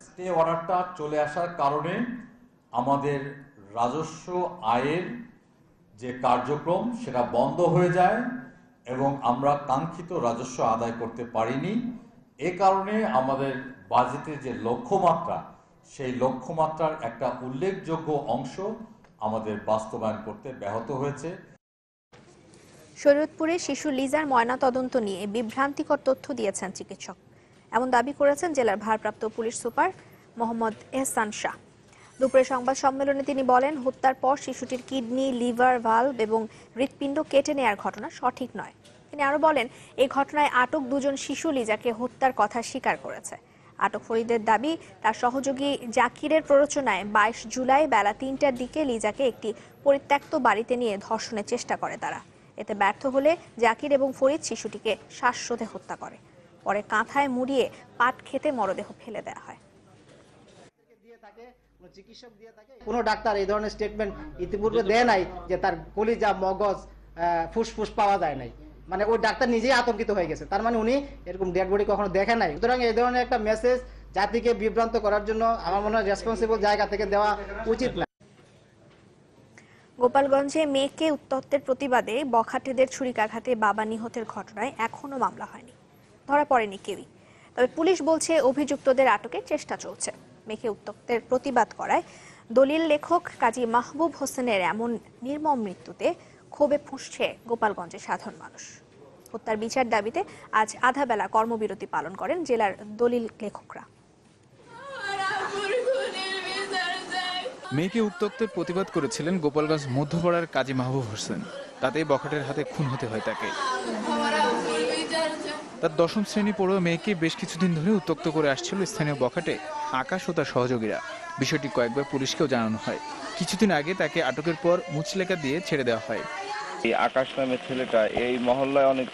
[SPEAKER 3] স্টে অর্ডারটা চলে আসার কারণে আমাদের রাজস্ব আয়ের যে কার্যক্রম সেটা বন্ধ হয়ে যায় এবং আমরা কাঙ্ক্ষিত রাজস্ব আদায় করতে পারিনি। এ কারণে আমাদের বাজেটের যে লক্ষ্যমাত্রা, সেই লক্ষ্যমাত্রার একটা উল্লেখযোগ্য অংশ আমাদের বাস্তবায়ন করতে ব্যাহত হয়েছে।
[SPEAKER 1] শরীয়তপুরে শিশু লিজার ময়নাতদন্ত নিয়ে বিভ্রান্তিকর তথ্য দিয়েছেন চিকিৎসক, এমন দাবি করেছেন জেলার ভারপ্রাপ্ত পুলিশ সুপার মোহাম্মদ এহসান শাহ। দুপুরে সংবাদ সম্মেলনে তিনি বলেন, হত্যার পর শিশুটির কিডনি, লিভার, ভালভ এবং হৃৎপিণ্ড কেটে নেয়ার ঘটনা সঠিক নয়। তিনি আরো বলেন, এই ঘটনায় আটক 2 জন শিশু লিজাকে হত্যার কথা স্বীকার করেছে। আটক ফরিদের দাবি, তার সহযোগী জাকিরের প্ররোচনায় 22 জুলাই বেলা 3টার দিকে লিজাকে একটি পরিত্যক্ত বাড়িতে নিয়ে ধর্ষণের চেষ্টা করে তারা। এতে ব্যর্থ হলে জাকির এবং ফরিদ শিশুটিকে শ্বাসরোধে হত্যা করে। পরে কাঁথায় মুড়িয়ে পাট খেতে মরদেহ ফেলে দেওয়া হয়।
[SPEAKER 9] কোনো ডাক্তার এই ধরনের স্টেটমেন্ট ইতিপূর্বে দেয় নাই যে তার কলিজা, মগজ, ফুসফুস পাওয়া যায় নাই। মানে ওই ডাক্তার নিজেই আতঙ্কিত হয়ে গেছে, তার মানে উনি এরকম ডেড বডি কখনো দেখে নাই। সুতরাং এই ধরনের একটা মেসেজ জাতিকে বিভ্রান্ত করার জন্য আমার মনে হয় রেসপন্সিবল জায়গা থেকে দেওয়া উচিত না।
[SPEAKER 1] গোপালগঞ্জে মেয়েকে উত্তপ্তের প্রতিবাদে বখাটেদের ছুরিকাঘাতে বাবা নিহতের ঘটনায় এখনো মামলা হয়নি, ধরা পড়েনি কেউই। তবে পুলিশ বলছে অভিযুক্তদের আটকের চেষ্টা চলছে। মেয়েকে উত্তপ্তের প্রতিবাদ করায় দলিল লেখক কাজী মাহবুব হোসেনের এমন নির্মম মৃত্যুতে ক্ষোভে ফুঁসছে গোপালগঞ্জের সাধারণ মানুষ। হত্যার বিচার দাবিতে আজ আধা বেলা কর্মবিরতি পালন করেন জেলার দলিল লেখকরা।
[SPEAKER 10] মেয়েকে উত্তপ্তের প্রতিবাদ করেছিলেন গোপালগঞ্জ মধ্যপাড়ার কাজী মাহবুব হোসেন। তাতেই বখাটের হাতে খুন হতে হয় তাকে। তার 10ম শ্রেণী পড়ুয়া মেয়েকে বেশ কিছুদিন ধরে উত্তক্ত করে আসছিল স্থানীয় বখাটে আকাশ ও তার সহযোগীরা। বিষয়টি কয়েকবার পুলিশকেও জানানো হয়। কিছুদিন আগে তাকে আটকের পর মুচলেখা দিয়ে ছেড়ে দেওয়া হয়।
[SPEAKER 11] এই আকাশ নামের ছেলেটা এই মহল্লায় অনেক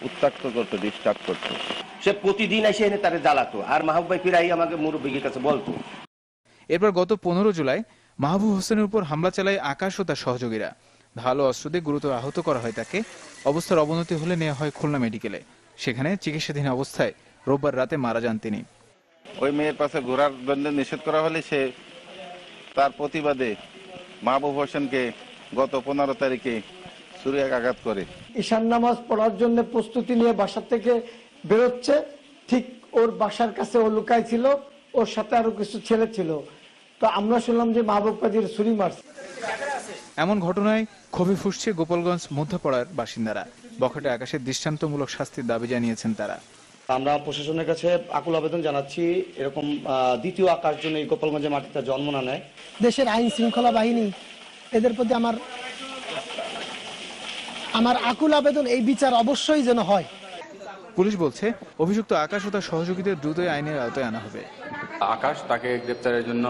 [SPEAKER 11] উত্ত্যক্ত করতো, ডিস্টার্ব করতো।
[SPEAKER 12] সে প্রতিদিন এসে এনে তারে জ্বালাতো, আর মাহবুব ভাই ফিরাই আমাকে মুরব্বীর কাছে বলতো।
[SPEAKER 10] এরপর গত 15 জুলাই মাহবুব হোসেনের উপর হামলা চালায় আকাশ ও তার সহযোগীরা। ধারালো অস্ত্র দিয়ে গুরুতর আহত করা হয় তাকে। অবস্থার অবনতি হলে নেওয়া হয় খুলনা মেডিকেলে। সেখানে চিকিৎসাধীন অবস্থায় রোববার রাতে মারা যান তিনি।
[SPEAKER 11] ওই মেয়ের পাশে ঘোরার জন্য নিষেধ করা হলে সে তার প্রতিবাদে মাহবুব হোসেনকে গত 15 তারিখে ছুরিকাঘাত করে।
[SPEAKER 13] ঈশান নামাজ পড়ার জন্য প্রস্তুতি নিয়ে বাসা থেকে বেরোচ্ছে, ঠিক ওর বাসার কাছে ও লুকায় ছিল, ওর সাথে আরো কিছু ছেলে ছিল। তো আমরা শুনলাম যে মাহবুব কাজীর ছুরি মারছে।
[SPEAKER 10] এমন ঘটনায় ক্ষোভে ফুঁসছে গোপালগঞ্জ মধ্যপাড়ার বাসিন্দারা। বখাটে আকাশের দৃষ্টান্তমূলক শাস্তির দাবি জানিয়েছেন তারা।
[SPEAKER 13] আমরা প্রশাসনের কাছে আকুল আবেদন জানাচ্ছি, এরকম দ্বিতীয় আকাশ যেন এই গোপালগঞ্জের মাটিতে জন্ম না নেয়।
[SPEAKER 22] দেশের আইন শৃঙ্খলা বাহিনী এদের প্রতি আমার আকুল আবেদন, এই বিচার অবশ্যই যেন হয়।
[SPEAKER 10] পুলিশ বলছে অভিযুক্ত আকাশ ও তার সহযোগীদের দ্রুতই আইনের আওতায় আনা হবে।
[SPEAKER 14] আকাশ তাকে গ্রেপ্তারের জন্য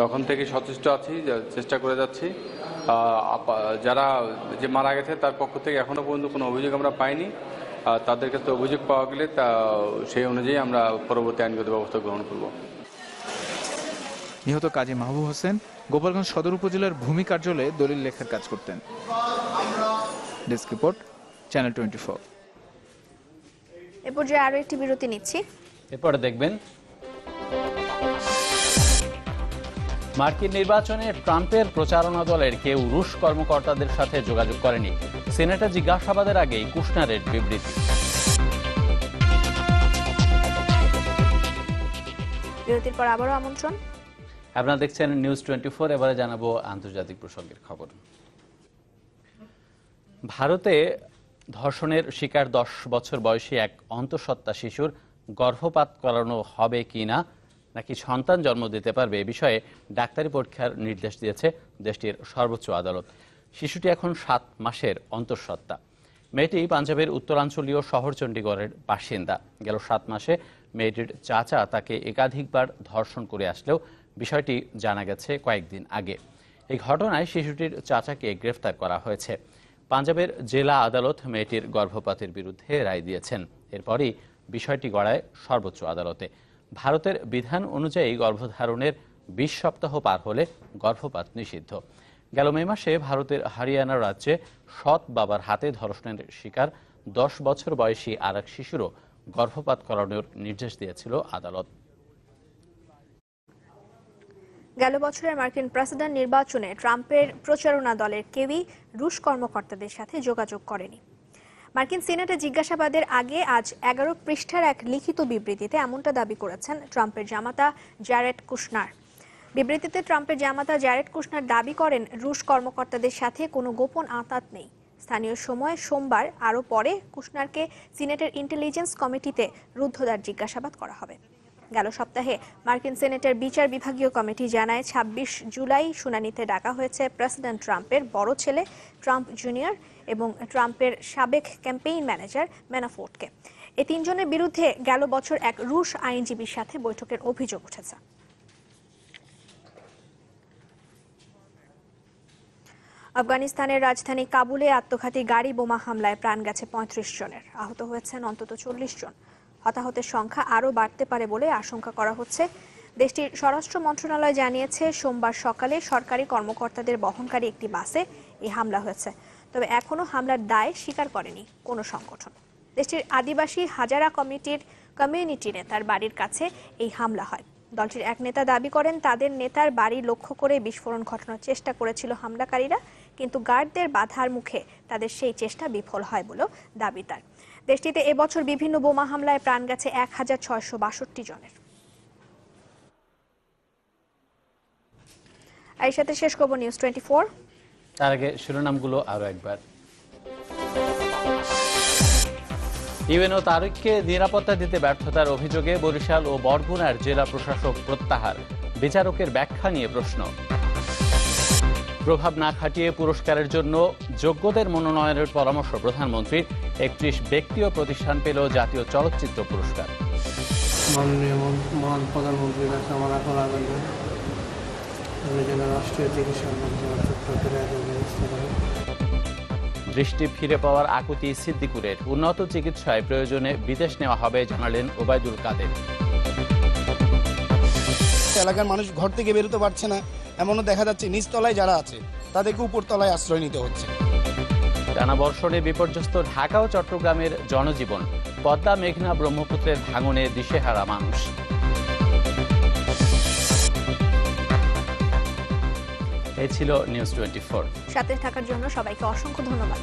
[SPEAKER 14] তখন থেকে সচেষ্ট আছি, চেষ্টা করে যাচ্ছি। যারা যে মারা গেছে তার পক্ষ থেকে এখনও পর্যন্ত কোনো অভিযোগ আমরা পাইনি। তাদের ক্ষেত্রে অভিযোগ পাওয়া গেলে সেই অনুযায়ী আমরা পরবর্তী আইনগত ব্যবস্থা গ্রহণ করব।
[SPEAKER 10] নিহত কাজী মাহবুব হোসেন গোপালগঞ্জ সদর উপজেলার ভূমি কার্যালয়ে দলিল লেখার কাজ করতেন। Desk report, channel 24।
[SPEAKER 1] এ পর্যায়ে আরো একটি বিরতি নিচ্ছি।
[SPEAKER 4] এরপরে দেখবেন মার্কিন নির্বাচনে ট্রাম্পের প্রচারণা দলের কেউ রুশ কর্মকর্তাদের সাথে যোগাযোগ করেনি। সিনেটে জিজ্ঞাসাবাদের আগেই কুশনারের বিবৃতি।
[SPEAKER 1] বিরতির পর আবারও আমন্ত্রণ।
[SPEAKER 4] আপনারা দেখছেন নিউজ 24। এবারে জানাবো আন্তর্জাতিক প্রসঙ্গের খবর। ভারতে ধর্ষণের শিকার 10 বছর বয়সী এক অন্তঃসত্ত্বা শিশুর গর্ভপাত করানো হবে কিনা নাকি সন্তান জন্ম দিতে পারবে এ বিষয়ে ডাক্তারি পরীক্ষার নির্দেশ দিয়েছে দেশটির সর্বোচ্চ আদালত। শিশুটি এখন 7 মাসের অন্তঃসত্ত্বা। মেয়েটি পাঞ্জাবের উত্তরাঞ্চলীয় শহর চণ্ডীগড়ের বাসিন্দা। গেল 7 মাসে মেয়েটির চাচা তাকে একাধিকবার ধর্ষণ করে আসলেও বিষয়টি জানা গেছে কয়েকদিন আগে। এই ঘটনায় শিশুটির চাচাকে গ্রেফতার করা হয়েছে। পাঞ্জাবের জেলা আদালত মেয়েটির গর্ভপাতের বিরুদ্ধে রায় দিয়েছেন। এরপরই বিষয়টি গড়ায় সর্বোচ্চ আদালতে। ভারতের বিধান অনুযায়ী গর্ভধারণের 20 সপ্তাহ পার হলে গর্ভপাত নিষিদ্ধ। গেল মে মাসে ভারতের হরিয়ানা রাজ্যে সৎ বাবার হাতে ধর্ষণের শিকার 10 বছর বয়সী আর এক শিশুরও গর্ভপাত করানোর নির্দেশ দিয়েছিল আদালত।
[SPEAKER 1] গেল বছরের মার্কিন প্রেসিডেন্ট নির্বাচনে ট্রাম্পের প্রচারণা দলের কেউই রুশ কর্মকর্তাদের সাথে যোগাযোগ করেনি। মার্কিন সিনেটে জিজ্ঞাসাবাদের আগে আজ 11 পৃষ্ঠার এক লিখিত বিবৃতিতে এমনটা দাবি করেছেন ট্রাম্পের জামাতা জ্যারেড কুশনার। বিবৃতিতে ট্রাম্পের জামাতা জ্যারেড কুশনার দাবি করেন রুশ কর্মকর্তাদের সাথে কোনো গোপন আঁতাত নেই। স্থানীয় সময় সোমবার আরও পরে কুশনারকে সিনেটের ইন্টেলিজেন্স কমিটিতে রুদ্ধদ্বার জিজ্ঞাসাবাদ করা হবে। গেল সপ্তাহে মার্কিন সিনেটের বিচার বিভাগীয় কমিটি জানায় 26 জুলাই শুনানিতে ডাকা হয়েছে প্রেসিডেন্ট ট্রাম্পের বড় ছেলে ট্রাম্প জুনিয়র এবং ট্রাম্পের সাবেক ক্যাম্পেইন ম্যানেজার ম্যানাফোর্টকে। এই তিনজনের বিরুদ্ধে গেল বছর এক রুশ আইনজীবীর সাথে বৈঠকের অভিযোগ উঠেছে। আফগানিস্তানের রাজধানী কাবুলে আত্মঘাতী গাড়ি বোমা হামলায় প্রাণ গেছে 35 জনের, আহত হয়েছেন অন্তত 40 জন। হতাহতের সংখ্যা আরও বাড়তে পারে বলে আশঙ্কা করা হচ্ছে। দেশটির স্বরাষ্ট্র মন্ত্রণালয় জানিয়েছে সোমবার সকালে সরকারি কর্মকর্তাদের বহনকারী একটি বাসে এই হামলা হয়েছে। তবে এখনও হামলার দায় স্বীকার করেনি কোনো সংগঠন। দেশটির আদিবাসী হাজারা কমিউনিটি নেতার বাড়ির কাছে এই হামলা হয়। দলটির এক নেতা দাবি করেন তাদের নেতার বাড়ি লক্ষ্য করে বিস্ফোরণ ঘটানোর চেষ্টা করেছিল হামলাকারীরা, কিন্তু গার্ডদের বাধার মুখে তাদের সেই চেষ্টা বিফল হয় বলেও দাবি তার। দেশটিতে এবছর বিভিন্ন বোমা হামলায় প্রাণ গেছে 1662 জনের। এর সাথে শেষ করব নিউজ 24।
[SPEAKER 4] তার আগে শিরোনামগুলো আরো একবার। ইউএনও তারিককে নিরাপত্তা দিতে ব্যর্থতার অভিযোগে বরিশাল ও বরগুনার জেলা প্রশাসক প্রত্যাহার, বিচারকের ব্যাখ্যা নিয়ে প্রশ্ন। প্রভাব না খাটিয়ে পুরস্কারের জন্য যোগ্যদের মনোনয়নের পরামর্শ প্রধানমন্ত্রীর। 31 ব্যক্তি ও প্রতিষ্ঠান পেল জাতীয় চলচ্চিত্র পুরস্কার।
[SPEAKER 15] মাননীয় মহান প্রধানমন্ত্রীর কাছে আমার এখন আবেদন, উনি যেন রাষ্ট্রীয় চিকিৎসা ব্যবস্থা করেন।
[SPEAKER 4] দৃষ্টি ফিরে পাওয়ার আকুতি সিদ্দিকুরের, উন্নত চিকিৎসায় প্রয়োজনে বিদেশ নেওয়া হবে জানালেন ওবায়দুল কাদের।
[SPEAKER 16] এলাকার মানুষ ঘর থেকে বেরোতে পারছে না, এমনও দেখা যাচ্ছে নিচতলায় যারা আছে তাদেরকে উপরতলায় আশ্রয় নিতে হচ্ছে।
[SPEAKER 4] টানা বর্ষণে বিপর্যস্ত ঢাকা ও চট্টগ্রামের জনজীবন, পদ্মা মেঘনা ব্রহ্মপুত্রের ভাঙনে দিশেহারা মানুষ। এই ছিল নিউজ 24।
[SPEAKER 1] সাথে থাকার জন্য সবাইকে অসংখ্য ধন্যবাদ।